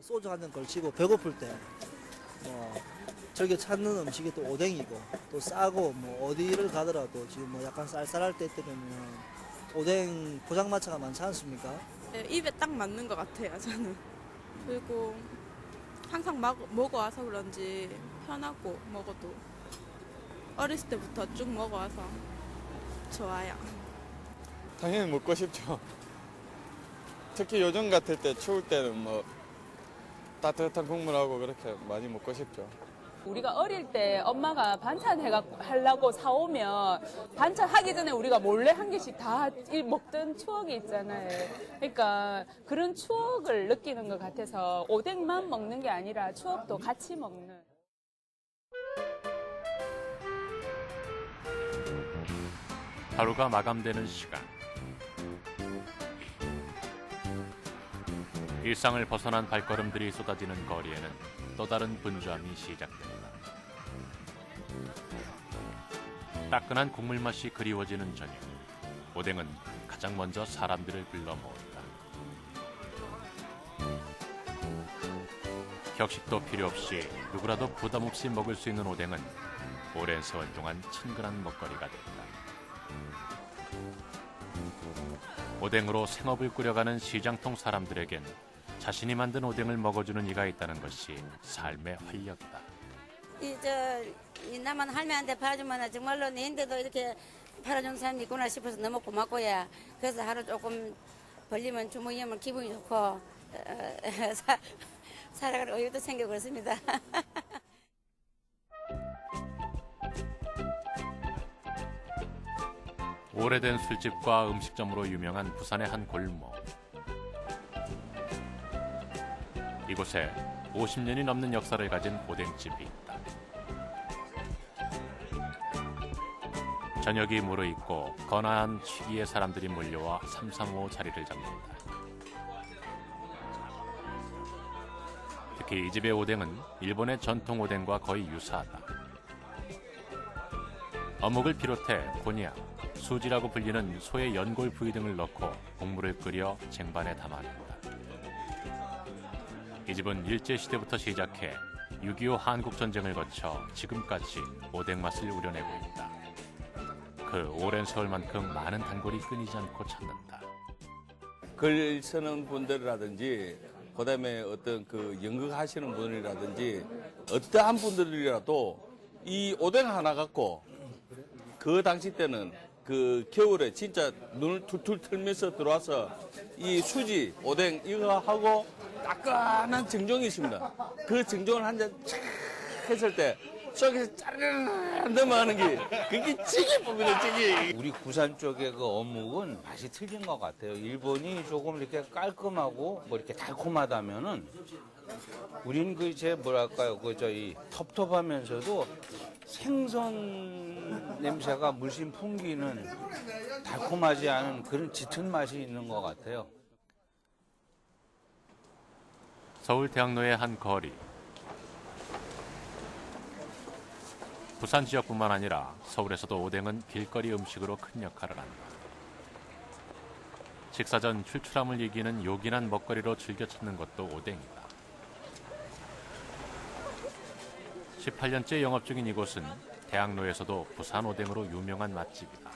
소주 한 잔 걸치고 배고플 때 저기 찾는 음식이 또 오뎅이고 또 싸고 뭐 어디를 가더라도 지금 뭐 약간 쌀쌀할 때 되면 오뎅 포장마차가 많지 않습니까? 네, 입에 딱 맞는 것 같아요, 저는. 그리고 항상 먹어와서 그런지 편하고 먹어도 어렸을 때부터 쭉 먹어와서 좋아요. 당연히 먹고 싶죠. 특히 요즘 같을 때 추울 때는 뭐 따뜻한 국물하고 그렇게 많이 먹고 싶죠. 우리가 어릴 때 엄마가 반찬 하려고 사오면 반찬 하기 전에 우리가 몰래 한 개씩 다 먹던 추억이 있잖아요. 그러니까 그런 추억을 느끼는 것 같아서 오뎅만 먹는 게 아니라 추억도 같이 먹는. 하루가 마감되는 시간. 일상을 벗어난 발걸음들이 쏟아지는 거리에는 또 다른 분주함이 시작됩니다. 따끈한 국물 맛이 그리워지는 저녁. 오뎅은 가장 먼저 사람들을 불러 모은다. 격식도 필요 없이 누구라도 부담 없이 먹을 수 있는 오뎅은 오랜 세월 동안 친근한 먹거리가 됐다. 오뎅으로 생업을 꾸려가는 시장통 사람들에겐 자신이 만든 오뎅을 먹어주는 이가 있다는 것이 삶의 활력이다. 이 남한 할매한테 팔아주면 정말로 내인데도 이렇게 팔아주는 사람이 있구나 싶어서 너무 고맙고요. 그래서 하루 조금 벌리면 주머니에면 기분이 좋고 살아갈 의욕도 생기고 그렇습니다. 오래된 술집과 음식점으로 유명한 부산의 한 골목. 이곳에 50년이 넘는 역사를 가진 오뎅집이 있다. 저녁이 무르익고 거나한 시기에 사람들이 몰려와 삼삼오오 자리를 잡는다. 특히 이 집의 오뎅은 일본의 전통 오뎅과 거의 유사하다. 어묵을 비롯해 곤약, 수지라고 불리는 소의 연골 부위 등을 넣고 국물을 끓여 쟁반에 담아낸다. 이 집은 일제시대부터 시작해 6.25 한국전쟁을 거쳐 지금까지 오뎅 맛을 우려내고 있다. 그 오랜 세월만큼 많은 단골이 끊이지 않고 찾는다. 글 쓰는 분들이라든지 그다음에 어떤 그 연극하시는 분이라든지 어떠한 분들이라도 이 오뎅 하나 갖고 그 당시 때는 그 겨울에 진짜 눈을 툴툴 틀면서 들어와서 이 수지, 오뎅 이거 하고 따끈한 정종이 있습니다. 그 정종을 한 잔 촥 했을 때 속에서 짜르르 넘어가는 게 그게 찌개 뽑히는 찌개. 우리 부산 쪽의 그 어묵은 맛이 틀린 것 같아요. 일본이 조금 이렇게 깔끔하고 뭐 이렇게 달콤하다면은 우리는 뭐랄까요, 저희 텁텁하면서도 생선 냄새가 물씬 풍기는 달콤하지 않은 그런 짙은 맛이 있는 것 같아요. 서울 대학로의 한 거리. 부산 지역뿐만 아니라 서울에서도 오뎅은 길거리 음식으로 큰 역할을 한다. 식사 전 출출함을 이기는 요긴한 먹거리로 즐겨 찾는 것도 오뎅이다. 18년째 영업 중인 이곳은 대학로에서도 부산 오뎅으로 유명한 맛집이다.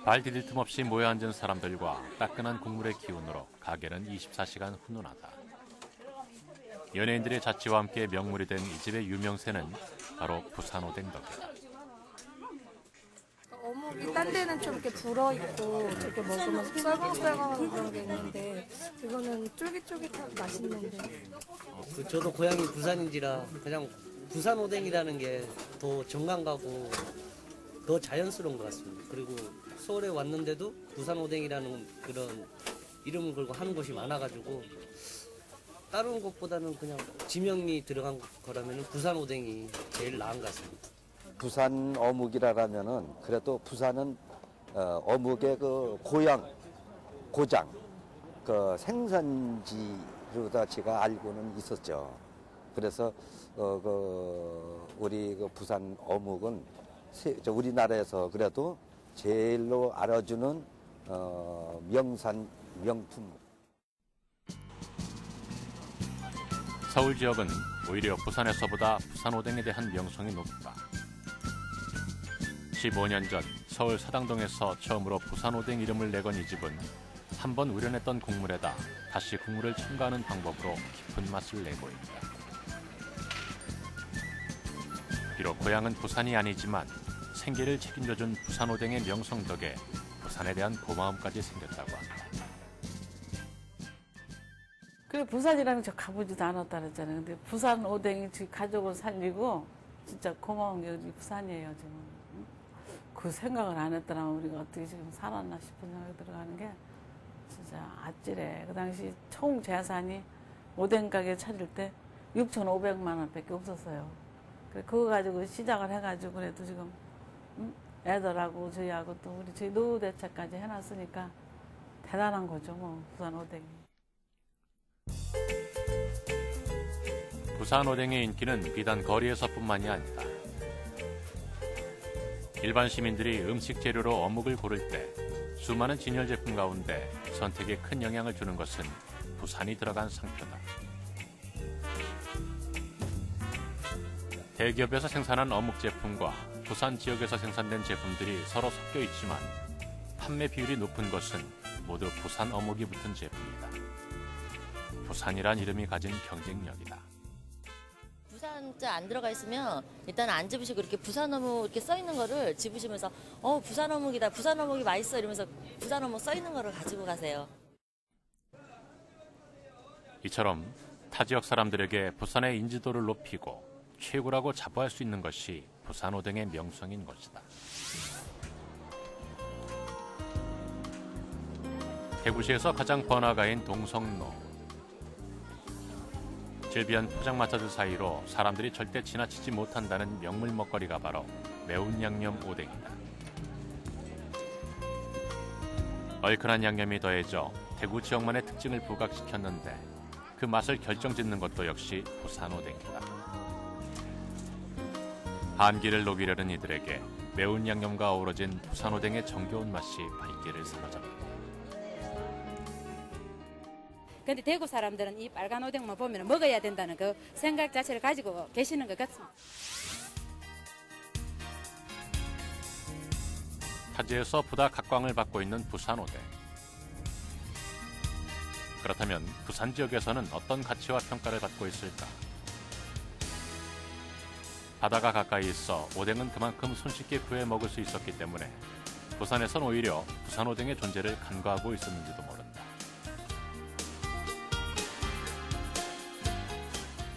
발 디딜 틈 없이 모여 앉은 사람들과 따끈한 국물의 기운으로 가게는 24시간 훈훈하다. 연예인들의 자취와 함께 명물이 된 이 집의 유명세는 바로 부산 오뎅 덕이다. 어묵이 딴 데는 좀 이렇게 불어있고 이렇게 먹으면 썰렁썰렁한 그런 게 있는데 이거는 쫄깃쫄깃하고 맛있는데. 저도 고향이 부산인지라 그냥 부산 오뎅이라는 게 더 정감 가고 더 자연스러운 것 같습니다. 그리고 서울에 왔는데도 부산 오뎅이라는 그런 이름을 걸고 하는 곳이 많아가지고 다른 곳보다는 그냥 지명이 들어간 거라면 부산 오뎅이 제일 나은 것 같습니다. 부산 어묵이라면은 그래도 부산은 어묵의 그 고장, 그 생산지로다 제가 알고는 있었죠. 그래서 우리 그 부산 어묵은 우리나라에서 그래도 제일로 알아주는 명품. 서울 지역은 오히려 부산에서보다 부산 오뎅에 대한 명성이 높다. 15년 전 서울 사당동에서 처음으로 부산 오뎅 이름을 내건 이 집은 한 번 우려냈던 국물에다 다시 국물을 첨가하는 방법으로 깊은 맛을 내고 있다. 비록 고향은 부산이 아니지만 생계를 책임져준 부산 오뎅의 명성 덕에 부산에 대한 고마움까지 생겼다고 한다. 그래 부산이라는 저 가보지도 않았다 그랬잖아요. 근데 부산 오뎅이 지금 가족을 살리고 진짜 고마운 게 우리 부산이에요 지금. 그 생각을 안 했더라면 우리가 어떻게 지금 살았나 싶은 생각이 들어가는 게 진짜 아찔해. 그 당시 총 재산이 오뎅 가게 차릴 때 6,500만 원밖에 없었어요. 그래 그거 가지고 시작을 해가지고 그래도 지금 애들하고 저희하고 또 우리 저희 노후 대책까지 해놨으니까 대단한 거죠 뭐 부산 오뎅이. 부산 오뎅의 인기는 비단 거리에서뿐만이 아니다. 일반 시민들이 음식 재료로 어묵을 고를 때 수많은 진열 제품 가운데 선택에 큰 영향을 주는 것은 부산이 들어간 상표다. 대기업에서 생산한 어묵 제품과 부산 지역에서 생산된 제품들이 서로 섞여 있지만 판매 비율이 높은 것은 모두 부산 어묵이 붙은 제품이다. 부산이란 이름이 가진 경쟁력이다. 부산자 안 들어가 있으면 일단 안 집으시고 이렇게 부산 어묵 이렇게 써 있는 거를 집으시면서 부산 어묵이다, 부산 어묵이 맛있어 이러면서 부산 어묵 써 있는 거를 가지고 가세요. 이처럼 타 지역 사람들에게 부산의 인지도를 높이고 최고라고 자부할 수 있는 것이 부산 오뎅의 명성인 것이다. 대구시에서 가장 번화가인 동성로. 즐비한 포장마차들 사이로 사람들이 절대 지나치지 못한다는 명물 먹거리가 바로 매운 양념 오뎅이다. 얼큰한 양념이 더해져 대구 지역만의 특징을 부각시켰는데 그 맛을 결정짓는 것도 역시 부산 오뎅이다. 한기를 녹이려는 이들에게 매운 양념과 어우러진 부산 오뎅의 정겨운 맛이 발길을 사로잡는다. 근데 대구 사람들은 이 빨간 오뎅만 보면 먹어야 된다는 그 생각 자체를 가지고 계시는 것 같습니다. 타지에서 보다 각광을 받고 있는 부산 오뎅. 그렇다면 부산 지역에서는 어떤 가치와 평가를 받고 있을까? 바다가 가까이 있어 오뎅은 그만큼 손쉽게 구해 먹을 수 있었기 때문에 부산에선 오히려 부산 오뎅의 존재를 간과하고 있었는지도 모른다.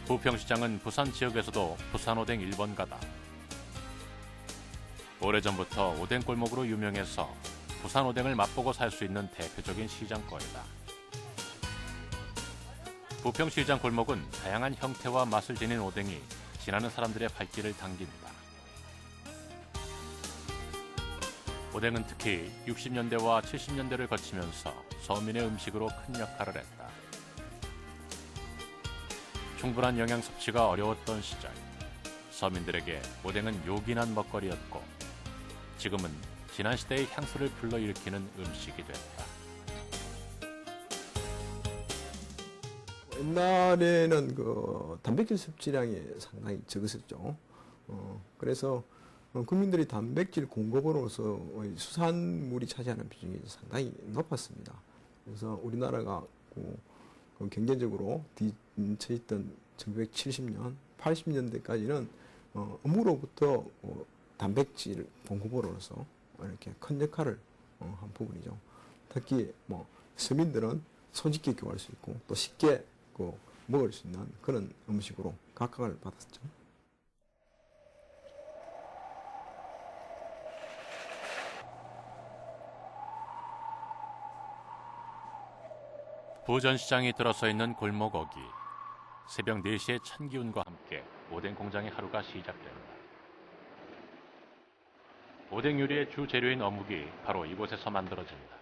부평시장은 부산 지역에서도 부산 오뎅 1번가다. 오래전부터 오뎅 골목으로 유명해서 부산 오뎅을 맛보고 살 수 있는 대표적인 시장거리다. 부평시장 골목은 다양한 형태와 맛을 지닌 오뎅이 지나는 사람들의 발길을 당긴다. 오뎅은 특히 60년대와 70년대를 거치면서 서민의 음식으로 큰 역할을 했다. 충분한 영양 섭취가 어려웠던 시절, 서민들에게 오뎅은 요긴한 먹거리였고 지금은 지난 시대의 향수를 불러일으키는 음식이 됐다. 옛날에는 그 단백질 섭취량이 상당히 적었었죠. 그래서 국민들이 단백질 공급으로서 수산물이 차지하는 비중이 상당히 높았습니다. 그래서 우리나라가 경제적으로 뒤처 있던 1970년, 80년대까지는 어묵으로부터 단백질 공급으로서 이렇게 큰 역할을 한 부분이죠. 특히 서민들은 손쉽게 구할 수 있고 또 쉽게 먹을 수 있는 그런 음식으로 각광을 받았죠. 부전시장이 들어서 있는 골목 어귀. 새벽 4시의 찬 기운과 함께 오뎅 공장의 하루가 시작된다. 오뎅 요리의 주 재료인 어묵이 바로 이곳에서 만들어진다.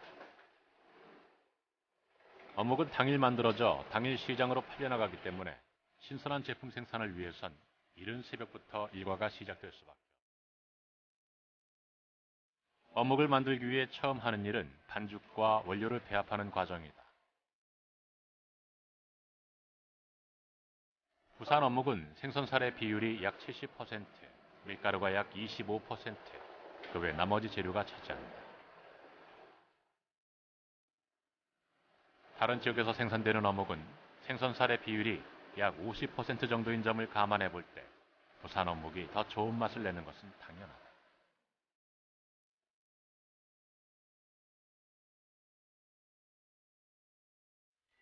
어묵은 당일 만들어져 당일 시장으로 팔려나가기 때문에 신선한 제품 생산을 위해선 이른 새벽부터 일과가 시작될 수밖에. 어묵을 만들기 위해 처음 하는 일은 반죽과 원료를 배합하는 과정이다. 부산 어묵은 생선살의 비율이 약 70%, 밀가루가 약 25%, 그 외 나머지 재료가 차지한다. 다른 지역에서 생산되는 어묵은 생선살의 비율이 약 50% 정도인 점을 감안해 볼 때 부산 어묵이 더 좋은 맛을 내는 것은 당연하다.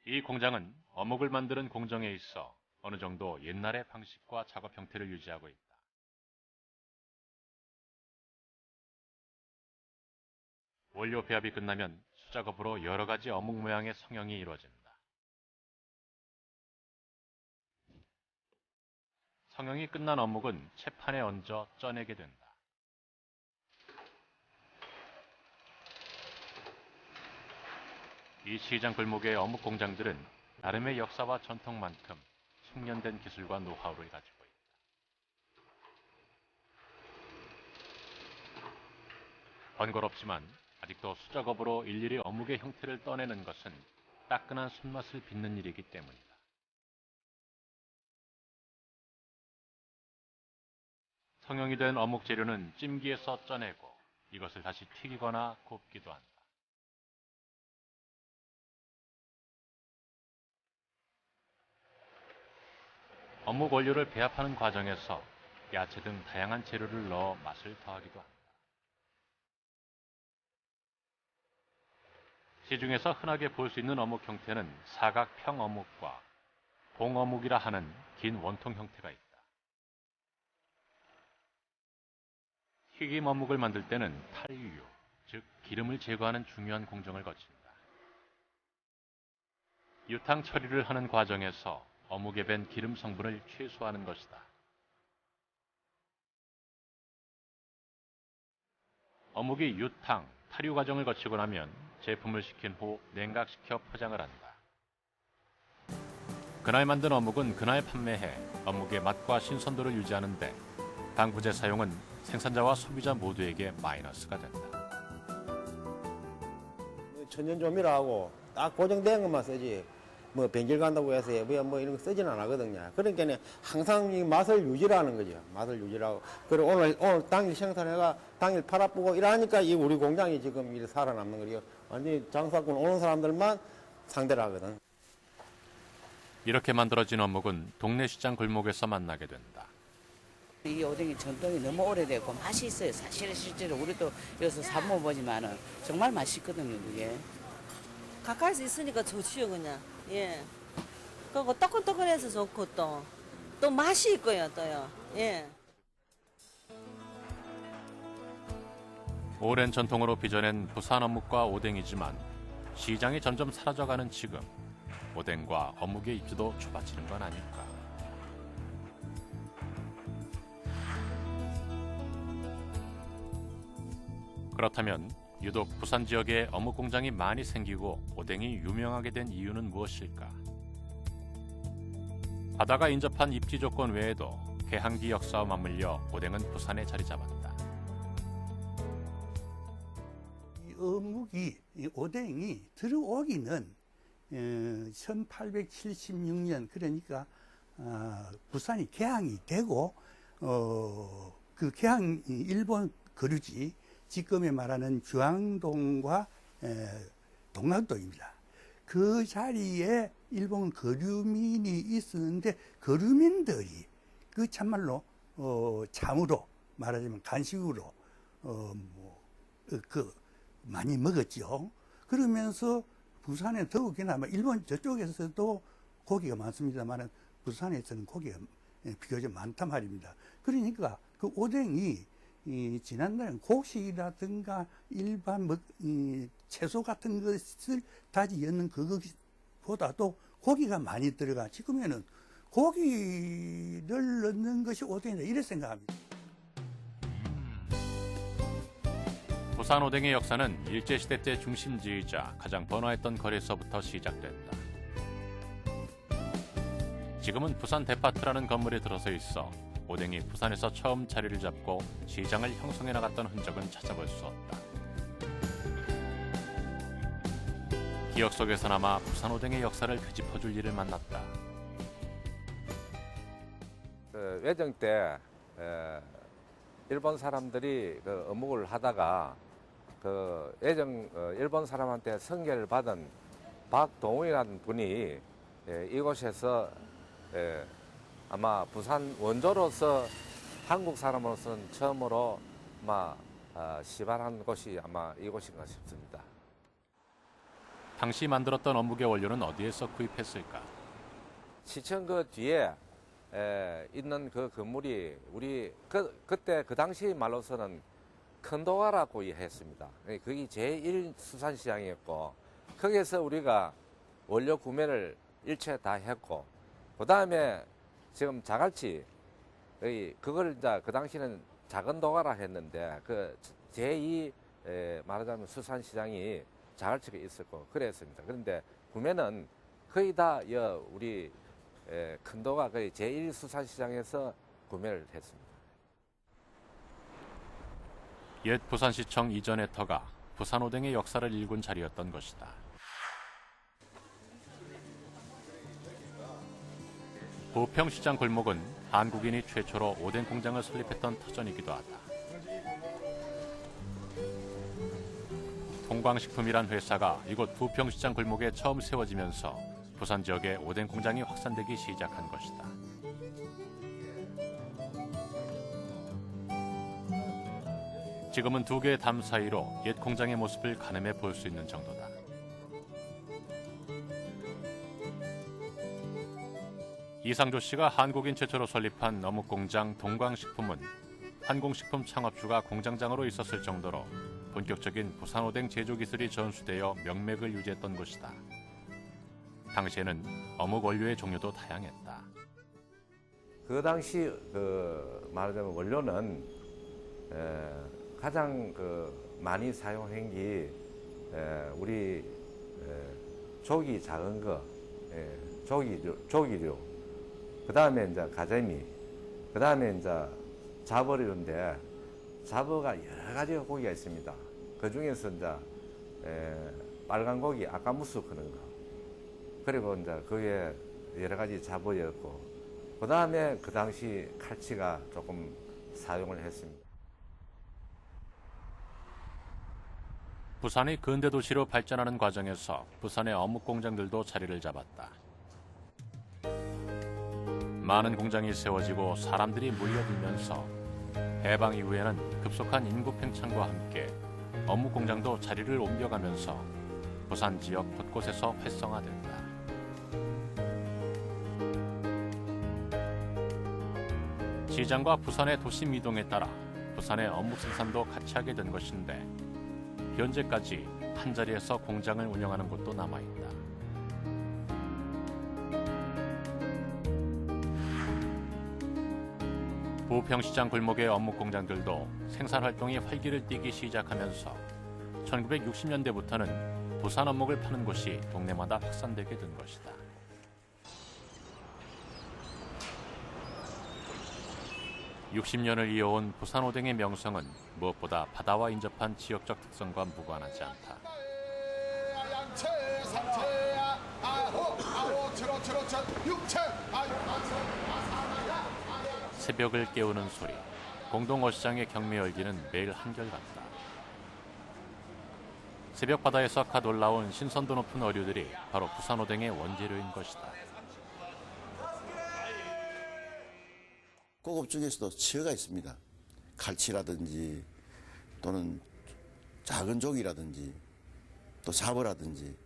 이 공장은 어묵을 만드는 공정에 있어 어느 정도 옛날의 방식과 작업 형태를 유지하고 있다. 원료 배합이 끝나면 수작업으로 여러 가지 어묵 모양의 성형이 이루어진다. 성형이 끝난 어묵은 채판에 얹어 쪄내게 된다. 이 시장 골목의 어묵 공장들은 나름의 역사와 전통만큼 숙련된 기술과 노하우를 가지고 있다. 번거롭지만 아직도 수작업으로 일일이 어묵의 형태를 떠내는 것은 따끈한 손맛을 빚는 일이기 때문이다. 성형이 된 어묵 재료는 찜기에서 쪄내고 이것을 다시 튀기거나 굽기도 한다. 어묵 원료를 배합하는 과정에서 야채 등 다양한 재료를 넣어 맛을 더하기도 한다. 시중에서 흔하게 볼 수 있는 어묵 형태는 사각평 어묵과 봉어묵이라 하는 긴 원통 형태가 있다. 튀김 어묵을 만들 때는 탈유, 즉 기름을 제거하는 중요한 공정을 거친다. 유탕 처리를 하는 과정에서 어묵에 밴 기름 성분을 최소화하는 것이다. 어묵이 유탕, 탈유 과정을 거치고 나면 제품을 식힌 후 냉각시켜 포장을 한다. 그날 만든 어묵은 그날 판매해 어묵의 맛과 신선도를 유지하는 데 방부제 사용은 생산자와 소비자 모두에게 마이너스가 된다. 천연조미료하고 딱 고정된 것만 쓰지 뭐 변질 간다고 해서 뭐 이런 거 쓰지는 않거든요. 그러니까 항상 이 맛을 유지하는 거죠. 맛을 유지하고. 그리고 오늘 당일 생산해가 당일 팔아보고 이러니까 이 우리 공장이 지금 이렇게 살아남는 거예요. 완전히 장사꾼 오는 사람들만 상대를 하거든. 이렇게 만들어진 어묵은 동네 시장 골목에서 만나게 된다. 이 오뎅이 전통이 너무 오래되고 맛이 있어요. 사실 실제로 우리도 여기서 사 먹어보지만은 정말 맛있거든요, 그게. 가까이서 있으니까 좋지요, 그냥. 예. 그리고 뜨끈뜨끈해서 좋고 또 맛이 있고요, 또요. 예. 오랜 전통으로 빚어낸 부산 어묵과 오뎅이지만 시장이 점점 사라져가는 지금 오뎅과 어묵의 입지도 좁아지는 건 아닐까. 그렇다면 유독 부산 지역에 어묵 공장이 많이 생기고 오뎅이 유명하게 된 이유는 무엇일까? 바다가 인접한 입지 조건 외에도 개항기 역사와 맞물려 오뎅은 부산에 자리 잡았다. 이 어묵이, 이 오뎅이 들어오기는 1876년 그러니까 부산이 개항이 되고 그 개항이 일본 거류지 지금에 말하는 주항동과 동학도입니다. 그 자리에 일본 거류민이 있었는데 거류민들이 그 참말로 참으로 말하자면 간식으로 많이 먹었죠. 그러면서 부산에 더욱이나 일본 저쪽에서도 고기가 많습니다만 부산에서는 고기가 비교적 많단 말입니다. 그러니까 그 오뎅이 지난날엔 곡식이라든가 일반 채소 같은 것을 다지 엮는 그것보다도 고기가 많이 들어가. 지금에는 고기를 넣는 것이 오뎅이다 이렇게 생각합니다. 부산 오뎅의 역사는 일제시대 때 중심지이자 가장 번화했던 거리에서부터 시작됐다. 지금은 부산 데파트라는 건물에 들어서 있어 오뎅이 부산에서 처음 자리를 잡고 시장을 형성해 나갔던 흔적은 찾아볼 수 없다. 기억 속에서 남아 부산 오뎅의 역사를 되짚어줄 일을 만났다. 외정 때 일본 사람들이 그 어묵을 하다가 그 일본 사람한테 성계를 받은 박동우이라는 분이 이곳에서 아마 부산 원조로서 한국 사람으로서는 처음으로 아마 시발한 곳이 아마 이곳인가 싶습니다. 당시 만들었던 어묵의 원료는 어디에서 구입했을까? 시청 그 뒤에 있는 그 건물이 우리 그때 그 당시 말로서는 큰도가라고 했습니다. 그게 제1 수산시장이었고 거기에서 우리가 원료 구매를 일체 다 했고 그 다음에 지금 자갈치 그걸 이제 그 당시는 작은 도가라 했는데 그 제2 말하자면 수산시장이 자갈치가 있었고 그랬습니다. 그런데 구매는 거의 다 우리 큰도가 거의 제1 수산시장에서 구매를 했습니다. 옛 부산시청 이전의 터가 부산 오뎅의 역사를 일군 자리였던 것이다. 부평시장 골목은 한국인이 최초로 오뎅 공장을 설립했던 터전이기도 하다. 동광식품이란 회사가 이곳 부평시장 골목에 처음 세워지면서 부산 지역에 오뎅 공장이 확산되기 시작한 것이다. 지금은 두 개의 담 사이로 옛 공장의 모습을 가늠해 볼 수 있는 정도다. 이상조 씨가 한국인 최초로 설립한 어묵공장 동광식품은 한공식품 창업주가 공장장으로 있었을 정도로 본격적인 부산 오뎅 제조 기술이 전수되어 명맥을 유지했던 곳이다. 당시에는 어묵 원료의 종류도 다양했다. 그 당시 말하자면 원료는 가장 많이 사용한 게 우리 조기 작은 거, 조기류. 그 다음에 이제 가재미, 그 다음에 이제 잡어류인데 잡어가 여러 가지 고기가 있습니다. 그 중에서 이제 빨간 고기, 아까무스 그런 거. 그리고 이제 그게 여러 가지 잡어였고, 그 다음에 그 당시 칼치가 조금 사용을 했습니다. 부산이 근대 도시로 발전하는 과정에서 부산의 어묵 공장들도 자리를 잡았다. 많은 공장이 세워지고 사람들이 몰려들면서 해방 이후에는 급속한 인구 팽창과 함께 어묵 공장도 자리를 옮겨가면서 부산 지역 곳곳에서 활성화된다. 시장과 부산의 도심 이동에 따라 부산의 어묵 생산도 같이 하게 된 것인데 현재까지 한자리에서 공장을 운영하는 곳도 남아있다. 부평시장 골목의 어묵 공장들도 생산 활동이 활기를 띠기 시작하면서 1960년대부터는 부산 어묵을 파는 곳이 동네마다 확산되게 된 것이다. (60년을) 이어온 부산 오뎅의 명성은 무엇보다 바다와 인접한 지역적 특성과 무관하지 않다. 새벽을 깨우는 소리, 공동어시장의 경매 열기는 매일 한결같다. 새벽 바다에서 갓 올라온 신선도 높은 어류들이 바로 부산 오뎅의 원재료인 것이다. 고급 중에서도 치어가 있습니다. 칼치라든지 또는 작은 조기라든지 또 잡어라든지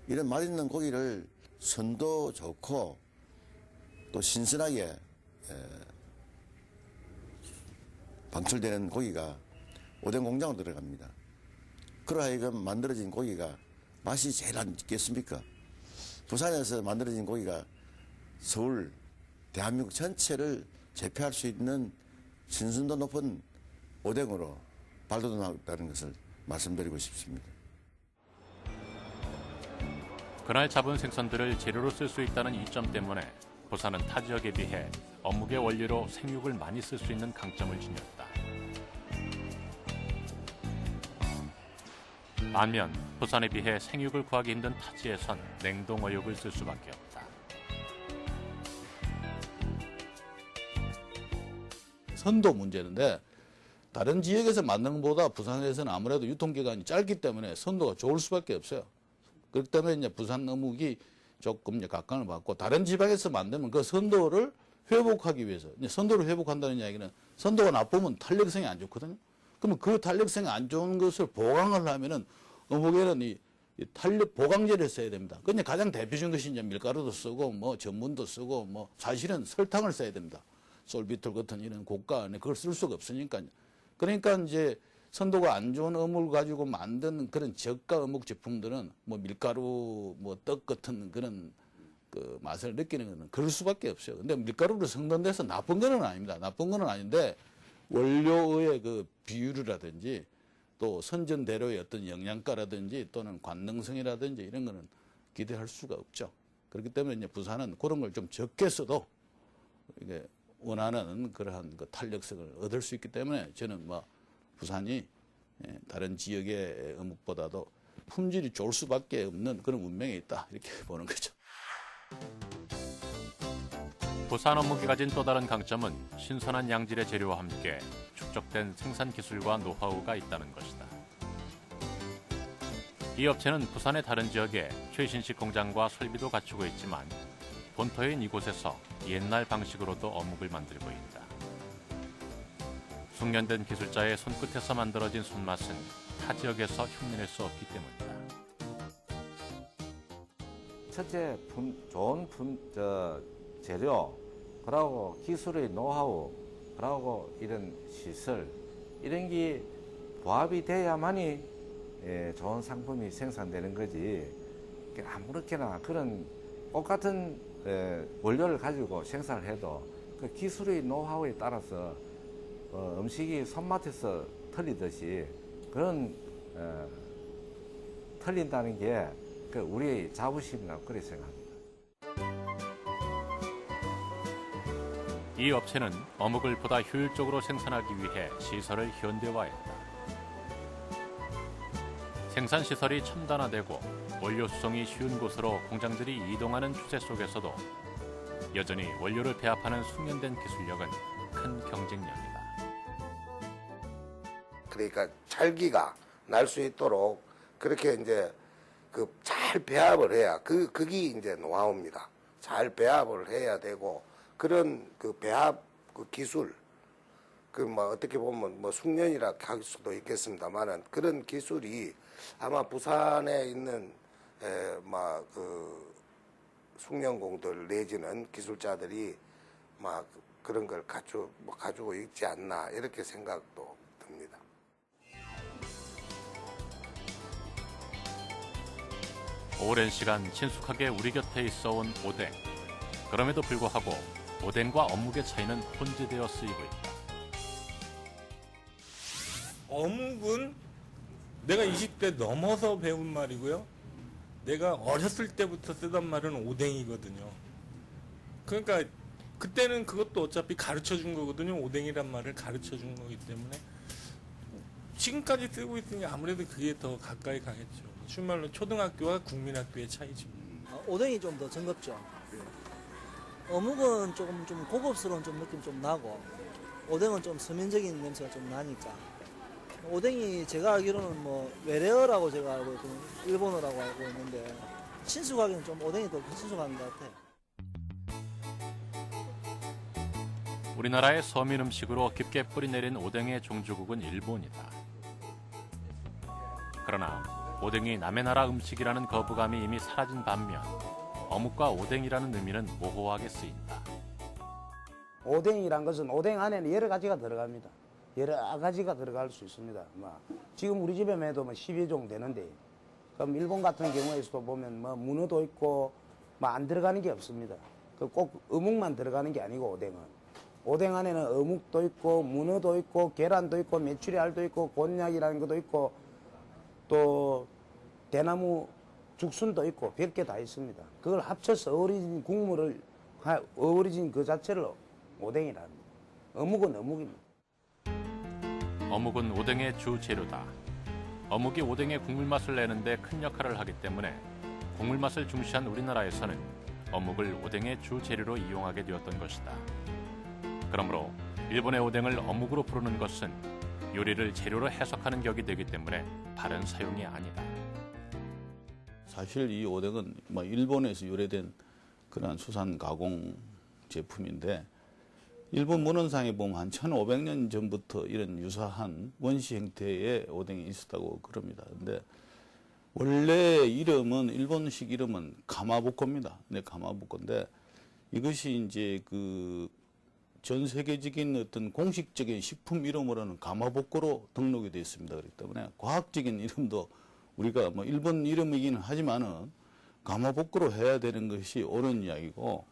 이런 맛있는 고기를 선도 좋고 또 신선하게 방출되는 고기가 오뎅 공장으로 들어갑니다. 그러하여금 만들어진 고기가 맛이 제일 안 있겠습니까? 부산에서 만들어진 고기가 서울, 대한민국 전체를 제패할 수 있는 신선도 높은 오뎅으로 발돋움하고 있다는 것을 말씀드리고 싶습니다. 그날 잡은 생선들을 재료로 쓸 수 있다는 이점 때문에 부산은 타 지역에 비해 어묵의 원료로 생육을 많이 쓸 수 있는 강점을 지녔다. 반면 부산에 비해 생육을 구하기 힘든 타지에선 냉동 어육을 쓸 수밖에 없다. 선도 문제인데 다른 지역에서 만든 것보다 부산에서는 아무래도 유통기간이 짧기 때문에 선도가 좋을 수밖에 없어요. 그렇기 때문에 이제 부산 어묵이 조금 이제 각광을 받고 다른 지방에서 만들면 그 선도를 회복하기 위해서 이제 선도를 회복한다는 이야기는 선도가 나쁘면 탄력성이 안 좋거든요. 그러면 그 탄력성이 안 좋은 것을 보강을 하면은 어묵에는 이 탄력 보강제를 써야 됩니다. 근데 가장 대표적인 것이 이제 밀가루도 쓰고 뭐 전분도 쓰고 뭐 사실은 설탕을 써야 됩니다. 솔비톨 같은 이런 고가 안에 그걸 쓸 수가 없으니까요. 그러니까 이제 선도가 안 좋은 어묵을 가지고 만든 그런 저가 어묵 제품들은 뭐 밀가루, 뭐 떡 같은 그런 그 맛을 느끼는 것은 그럴 수밖에 없어요. 근데 밀가루를 섞는 데서 나쁜 건 아닙니다. 나쁜 건 아닌데 원료의 그 비율이라든지 또 선전대로의 어떤 영양가라든지 또는 관능성이라든지 이런 거는 기대할 수가 없죠. 그렇기 때문에 이제 부산은 그런 걸 좀 적게 써도 이게 원하는 그러한 그 탄력성을 얻을 수 있기 때문에 저는 뭐 부산이 다른 지역의 어묵보다도 품질이 좋을 수밖에 없는 그런 운명에 있다 이렇게 보는 거죠. 부산 어묵이 가진 또 다른 강점은 신선한 양질의 재료와 함께 축적된 생산 기술과 노하우가 있다는 것이다. 이 업체는 부산의 다른 지역에 최신식 공장과 설비도 갖추고 있지만 본토인 이곳에서 옛날 방식으로도 어묵을 만들고 있다. 숙련된 기술자의 손끝에서 만들어진 손맛은 타 지역에서 흉내낼 수 없기 때문이다. 첫째, 좋은 재료, 그리고 기술의 노하우, 그리고 이런 시설, 이런 게 부합이 돼야만이 좋은 상품이 생산되는 거지. 아무렇게나 그런 똑같은 원료를 가지고 생산을 해도 그 기술의 노하우에 따라서 음식이 손맛에서 틀리듯이 그런 틀린다는 게 그 우리의 자부심이라고 그렇게 생각합니다. 이 업체는 어묵을 보다 효율적으로 생산하기 위해 시설을 현대화했다. 생산 시설이 첨단화되고 원료 수송이 쉬운 곳으로 공장들이 이동하는 추세 속에서도 여전히 원료를 배합하는 숙련된 기술력은 큰 경쟁력이다. 그러니까 찰기가 날 수 있도록 그렇게 이제 그 잘 배합을 해야 그게 이제 노하우입니다. 잘 배합을 해야 되고 그런 그 배합 그 기술 그 뭐 어떻게 보면 뭐 숙련이라 할 수도 있겠습니다만은 그런 기술이 아마 부산에 있는 막 그 숙련공들 내지는 기술자들이 막 그런 걸 가지고 있지 않나 이렇게 생각도 듭니다. 오랜 시간 친숙하게 우리 곁에 있어온 오뎅. 그럼에도 불구하고 오뎅과 어묵의 차이는 혼재되어 쓰이고 있다. 어묵은 내가 20대 넘어서 배운 말이고요. 내가 어렸을 때부터 쓰던 말은 오뎅이거든요. 그러니까 그때는 그것도 어차피 가르쳐 준 거거든요. 오뎅이란 말을 가르쳐 준 거기 때문에 지금까지 쓰고 있으니 아무래도 그게 더 가까이 가겠죠. 쉬운 말로 초등학교와 국민학교의 차이죠. 오뎅이 좀 더 정겹죠. 어묵은 조금 좀 고급스러운 좀 느낌 좀 나고 오뎅은 좀 서민적인 냄새가 좀 나니까 오뎅이 제가 알기로는 뭐 외래어라고 제가 알고 있고 일본어라고 알고 있는데 친숙하기는 좀 오뎅이 더 친숙한 것 같아요. 우리나라의 서민 음식으로 깊게 뿌리내린 오뎅의 종주국은 일본이다. 그러나 오뎅이 남의 나라 음식이라는 거부감이 이미 사라진 반면 어묵과 오뎅이라는 의미는 모호하게 쓰인다. 오뎅이란 것은 오뎅 안에는 여러 가지가 들어갑니다. 여러 가지가 들어갈 수 있습니다. 지금 우리 집에 매도 12종 되는데 그럼 일본 같은 경우에서도 보면 문어도 있고 안 들어가는 게 없습니다. 꼭 어묵만 들어가는 게 아니고 오뎅은. 오뎅 안에는 어묵도 있고 문어도 있고 계란도 있고 메추리알도 있고 곤약이라는 것도 있고 또 대나무 죽순도 있고 별게 다 있습니다. 그걸 합쳐서 어우러진 국물을 어우러진 그 자체를 오뎅이라 합니다. 어묵은 어묵입니다. 어묵은 오뎅의 주 재료다. 어묵이 오뎅의 국물 맛을 내는데 큰 역할을 하기 때문에 국물 맛을 중시한 우리나라에서는 어묵을 오뎅의 주 재료로 이용하게 되었던 것이다. 그러므로 일본의 오뎅을 어묵으로 부르는 것은 요리를 재료로 해석하는 격이 되기 때문에 바른 사용이 아니다. 사실 이 오뎅은 일본에서 유래된 그런 수산 가공 제품인데 일본 문헌상에 보면 한 1500년 전부터 이런 유사한 원시 형태의 오뎅이 있었다고 그럽니다. 근데 원래 이름은 일본식 이름은 가마부코입니다. 네, 가마부코인데 이것이 이제 그 전 세계적인 어떤 공식적인 식품 이름으로는 가마복고로 등록이 되어 있습니다. 그렇기 때문에 과학적인 이름도 우리가 일본 이름이기는 하지만은 가마복고로 해야 되는 것이 옳은 이야기고,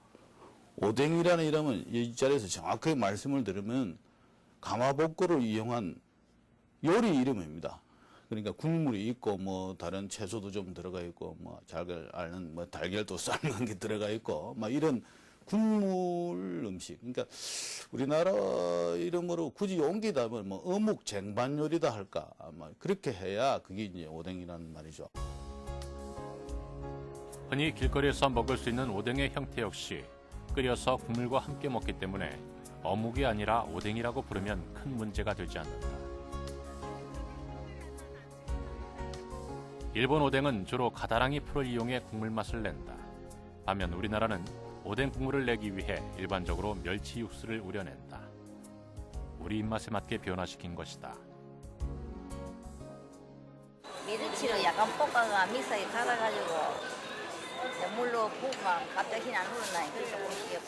오뎅이라는 이름은 이 자리에서 정확하게 말씀을 드리면 가마복고를 이용한 요리 이름입니다. 그러니까 국물이 있고 다른 채소도 좀 들어가 있고 잘 앓는 달걀도 삶은 게 들어가 있고 이런 국물 음식. 그러니까 우리나라 이름으로 굳이 옮기다면 어묵 쟁반 요리다 할까 그렇게 해야 그게 이제 오뎅이라는 말이죠. 흔히 길거리에서 먹을 수 있는 오뎅의 형태 역시 끓여서 국물과 함께 먹기 때문에 어묵이 아니라 오뎅이라고 부르면 큰 문제가 되지 않는다. 일본 오뎅은 주로 가다랑이 풀을 이용해 국물 맛을 낸다. 반면 우리나라는 오뎅 국물을 내기 위해 일반적으로 멸치 육수를 우려낸다. 우리 입맛에 맞게 변화시킨 것이다. 메르치를 약간 볶아가 믹서에 갈아가지고 물로 볶아 갑자기 안 오르나 그래서 조금씩.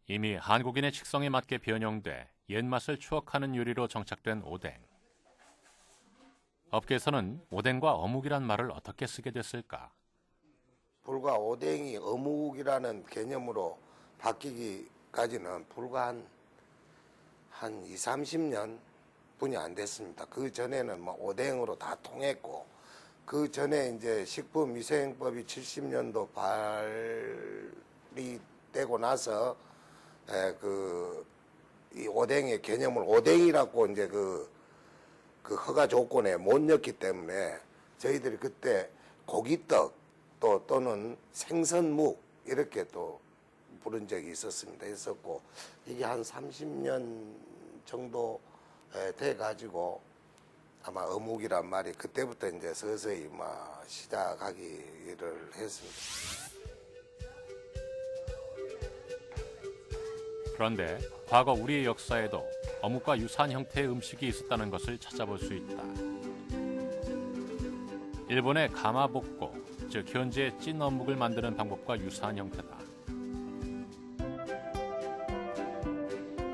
이미 한국인의 식성에 맞게 변형돼 옛맛을 추억하는 요리로 정착된 오뎅. 업계에서는 오뎅과 어묵이란 말을 어떻게 쓰게 됐을까? 불과 오뎅이 어묵이라는 개념으로 바뀌기까지는 불과 한 20, 30년 분이 안 됐습니다. 그 전에는 오뎅으로 다 통했고, 그 전에 이제 식품위생법이 70년도 발이 되고 나서 이 오뎅의 개념을 오뎅이라고 이제 그 허가 조건에 못 넣었기 때문에 저희들이 그때 고기떡 또는 생선묵 이렇게 또 부른 적이 있었고, 이게 한 30년 정도 돼 가지고 아마 어묵이란 말이 그때부터 이제 서서히 시작하기를 했습니다. 그런데 과거 우리의 역사에도 어묵과 유사한 형태의 음식이 있었다는 것을 찾아볼 수 있다. 일본의 가마복고, 즉 현재 찐 어묵을 만드는 방법과 유사한 형태다.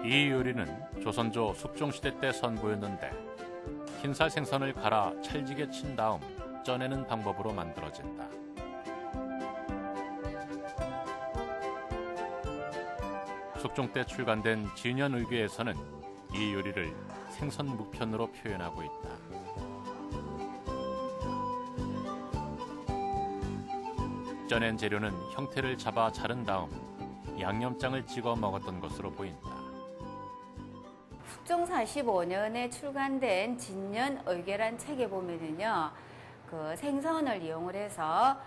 이 요리는 조선조 숙종시대 때 선보였는데 흰살 생선을 갈아 찰지게 친 다음 쪄내는 방법으로 만들어진다. 숙종 때 출간된 진연의궤에서는 이 요리를 생선묵편으로 표현하고 있다. 쪄낸 재료는 형태를 잡아 자른 다음 양념장을 찍어 먹었던 것으로 보인다. 숙종 45년에 출간된 진연의궤란 책에 보면은요, 그 생선을 이용을 해서